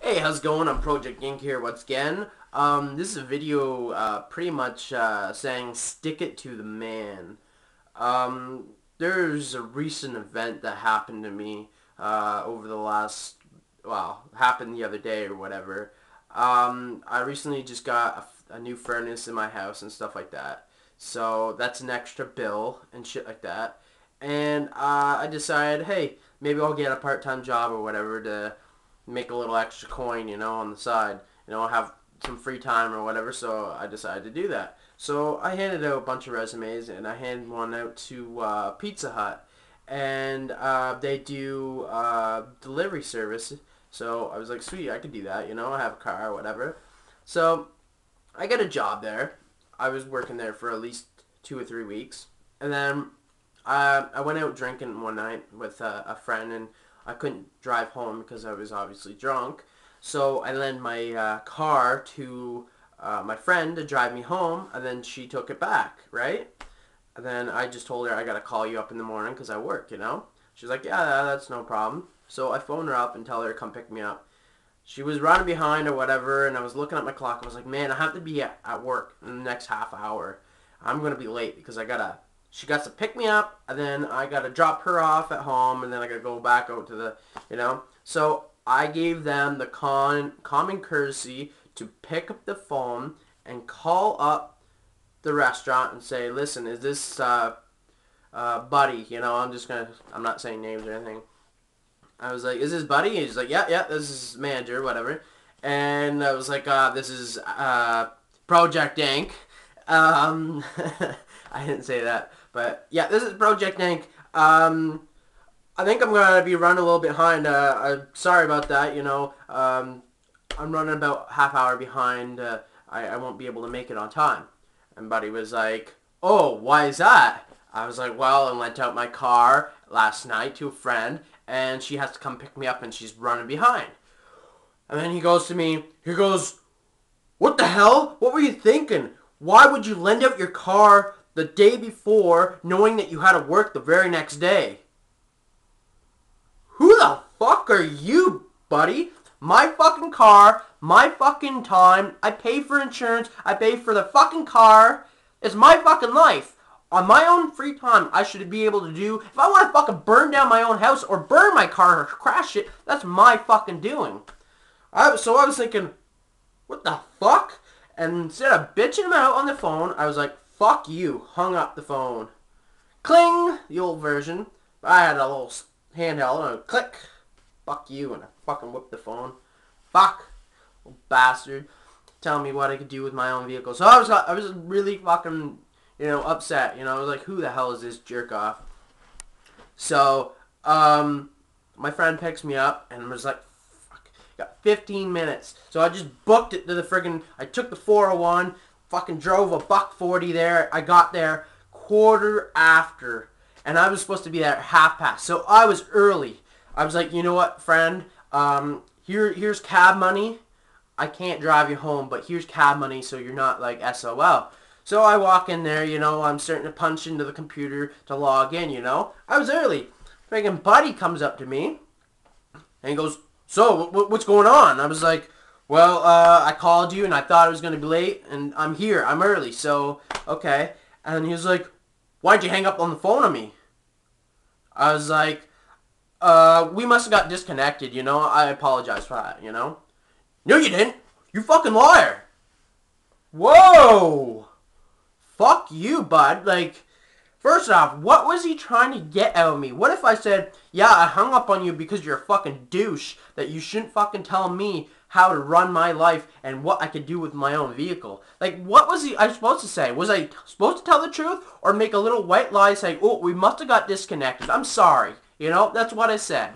Hey, how's it going? I'm projectink here once again. This is a video pretty much saying stick it to the man. There's a recent event that happened to me over the last, well, happened the other day or whatever. I recently just got a new furnace in my house and stuff like that. So that's an extra bill and shit like that. And I decided, hey, maybe I'll get a part-time job or whatever to make a little extra coin, on the side. Have some free time or whatever, so I decided to do that. So I handed out a bunch of resumes, and I handed one out to Pizza Hut. And they do delivery service. So I was like, sweet, I could do that, I have a car or whatever. So I got a job there. I was working there for at least 2 or 3 weeks. And then I went out drinking one night with a friend, and I couldn't drive home because I was obviously drunk. So I lent my car to my friend to drive me home, and then she took it back, right? And then I just told her I got to call you up in the morning because I work, She's like, yeah, that's no problem. So I phoned her up and tell her to come pick me up. She was running behind or whatever, and I was looking at my clock. I was like, man, I have to be at work in the next half hour. I'm going to be late because she got to pick me up, and then I got to drop her off at home, and then I got to go back out to the. So I gave them the common courtesy to pick up the phone and call up the restaurant and say, listen, is this Buddy? I'm not saying names or anything. I was like, is this Buddy? And he's like, yeah, this is manager, whatever. And I was like, this is projectink. I didn't say that, but yeah, this is projectink. I think I'm gonna be running a little behind. I'm sorry about that. I'm running about half hour behind. I won't be able to make it on time. And Buddy was like, oh, why is that? I was like, well, I lent out my car last night to a friend, and she has to come pick me up, and she's running behind. And then he goes to me, what the hell? What were you thinking? Why would you lend out your car the day before knowing that you had to work the very next day? Who the fuck are you, buddy? My fucking car, my fucking time, I pay for insurance, I pay for the fucking car. It's my fucking life. On my own free time, I should be able to do, if I want to fucking burn down my own house or burn my car or crash it, that's my fucking doing. So I was thinking, what the fuck? And instead of bitching him out on the phone, I was like, fuck you. Hung up the phone. Cling! The old version. I had a little handheld and a click. Fuck you. And I fucking whipped the phone. Fuck. Little bastard. Telling me what I could do with my own vehicle. So I was really fucking, upset. I was like, who the hell is this jerk off? So, my friend picks me up and was like, got 15 minutes. So I just booked it to the friggin', I took the 401, fucking drove $1.40 there. I got there quarter after, and I was supposed to be there at 1:30. So I was early. I was like, you know what, friend? Here's cab money. I can't drive you home, but here's cab money so you're not like SOL. So I walk in there, I'm starting to punch into the computer to log in, I was early. Friggin' Buddy comes up to me, and he goes, so, what's going on? I was like, well, I called you and I thought I was going to be late and I'm here. I'm early, so, okay. And he was like, why'd you hang up on the phone on me? I was like, we must have got disconnected, I apologize for that, No, you didn't. You fucking liar. Whoa. Fuck you, bud. Like, first off, what was he trying to get out of me? What if I said, yeah, I hung up on you because you're a fucking douche, that you shouldn't fucking tell me how to run my life and what I could do with my own vehicle? Like, what was I supposed to say? Was I supposed to tell the truth or make a little white lie saying, oh, we must have got disconnected. I'm sorry. That's what I said.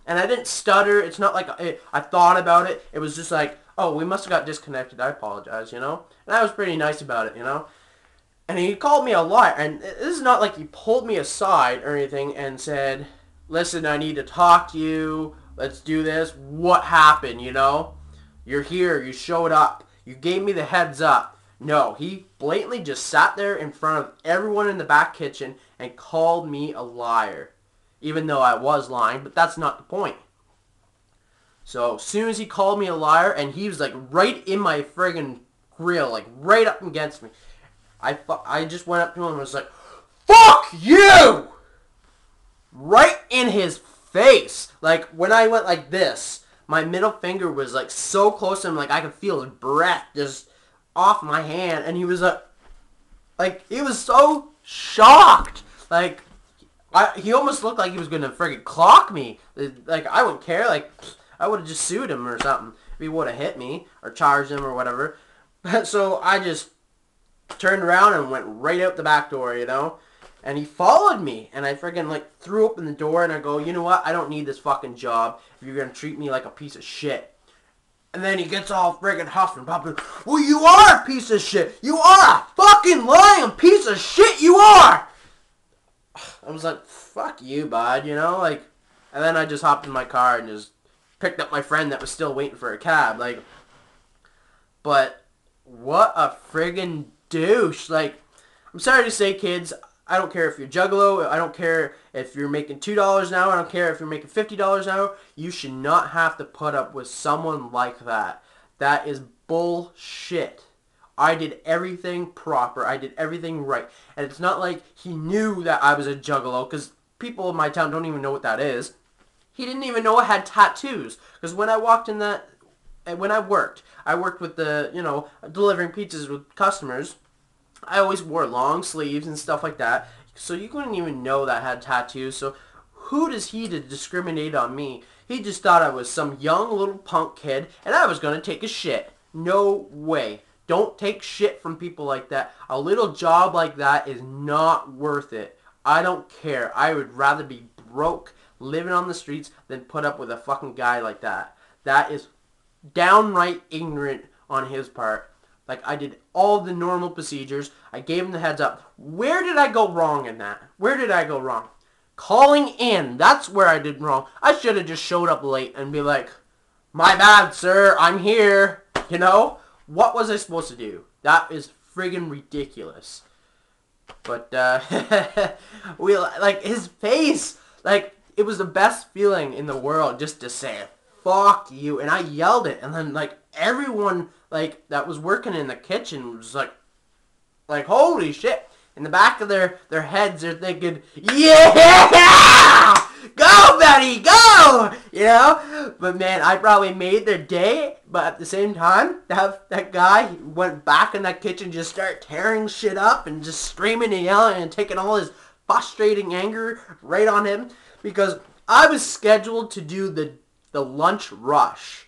And I didn't stutter. It's not like I thought about it. It was just like, oh, we must have got disconnected. I apologize, And I was pretty nice about it, And he called me a liar, and this is not like he pulled me aside or anything and said, listen, I need to talk to you, let's do this, what happened, You're here, you showed up, you gave me the heads up. No, he blatantly just sat there in front of everyone in the back kitchen and called me a liar, even though I was lying, but that's not the point. So as soon as he called me a liar, and he was like right in my friggin' grill, like right up against me, I just went up to him and was like, "Fuck you!" Right in his face. Like when I went like this, my middle finger was like so close to him, like I could feel his breath just off my hand, and he was like he was so shocked. Like he almost looked like he was gonna friggin' clock me. Like I wouldn't care. Like I would have just sued him or something if he would have hit me or charged him or whatever. So I just turned around and went right out the back door, you know. And he followed me, and I friggin' like threw open the door, and I go, you know what? I don't need this fucking job if you're gonna treat me like a piece of shit. And then he gets all friggin' huffed and puffed. Well, you are a piece of shit. You are a fucking lying piece of shit. You are. I was like, fuck you, bud. You know, like. And then I just hopped in my car and just picked up my friend that was still waiting for a cab. Like, but what a friggin' douche. Like, I'm sorry to say, kids. I don't care if you're juggalo. I don't care if you're making $2 an hour. I don't care if you're making $50 an hour. You should not have to put up with someone like that. That is bullshit. I did everything proper. I did everything right. And it's not like he knew that I was a juggalo, because people in my town don't even know what that is. He didn't even know I had tattoos. Because when I walked in that, when I worked with the, you know, delivering pizzas with customers. I always wore long sleeves and stuff like that, so you couldn't even know that I had tattoos. So who does he to discriminate on me? He just thought I was some young little punk kid, and I was going to take a shit. No way. Don't take shit from people like that. A little job like that is not worth it. I don't care. I would rather be broke, living on the streets, than put up with a fucking guy like that. That is downright ignorant on his part. Like, I did all the normal procedures. I gave him the heads up. Where did I go wrong in that? Where did I go wrong? Calling in. That's where I did wrong. I should have just showed up late and be like, my bad, sir. I'm here. You know? What was I supposed to do? That is friggin' ridiculous. But, like, his face. Like, it was the best feeling in the world just to say, fuck you. And I yelled it. And then, like, everyone, like, that was working in the kitchen was like, holy shit. In the back of their heads, they're thinking, yeah! Go, Betty, go! You know? But, man, I probably made their day. But at the same time, that guy went back in that kitchen, just started tearing shit up and just screaming and yelling and taking all his frustrating anger right on him. Because I was scheduled to do the lunch rush.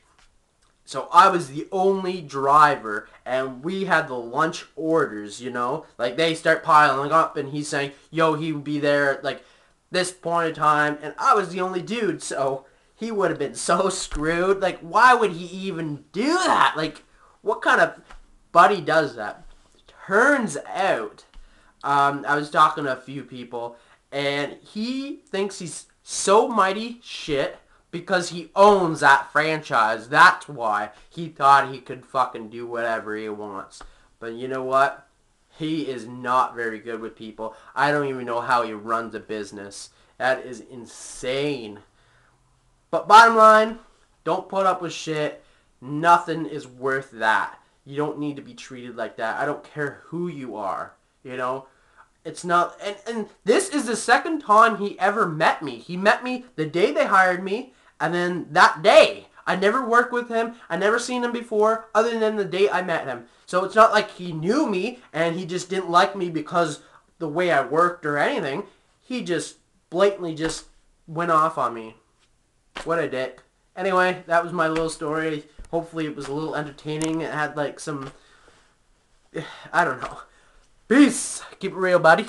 So I was the only driver, and we had the lunch orders, you know? Like, they start piling up, and he's saying, yo, he would be there at, like, this point in time, and I was the only dude, so he would have been so screwed. Like, why would he even do that? Like, what kind of buddy does that? Turns out, I was talking to a few people, and he thinks he's so mighty shit because he owns that franchise. That's why he thought he could fucking do whatever he wants. But you know what? He is not very good with people. I don't even know how he runs a business. That is insane. But bottom line, don't put up with shit. Nothing is worth that. You don't need to be treated like that. I don't care who you are. You know? It's not... And this is the second time he ever met me. He met me the day they hired me. And then that day, I never worked with him. I never seen him before, other than the day I met him. So it's not like he knew me and he just didn't like me because the way I worked or anything. He just blatantly just went off on me. What a dick. Anyway, that was my little story. Hopefully it was a little entertaining. It had like some... I don't know. Peace. Keep it real, buddy.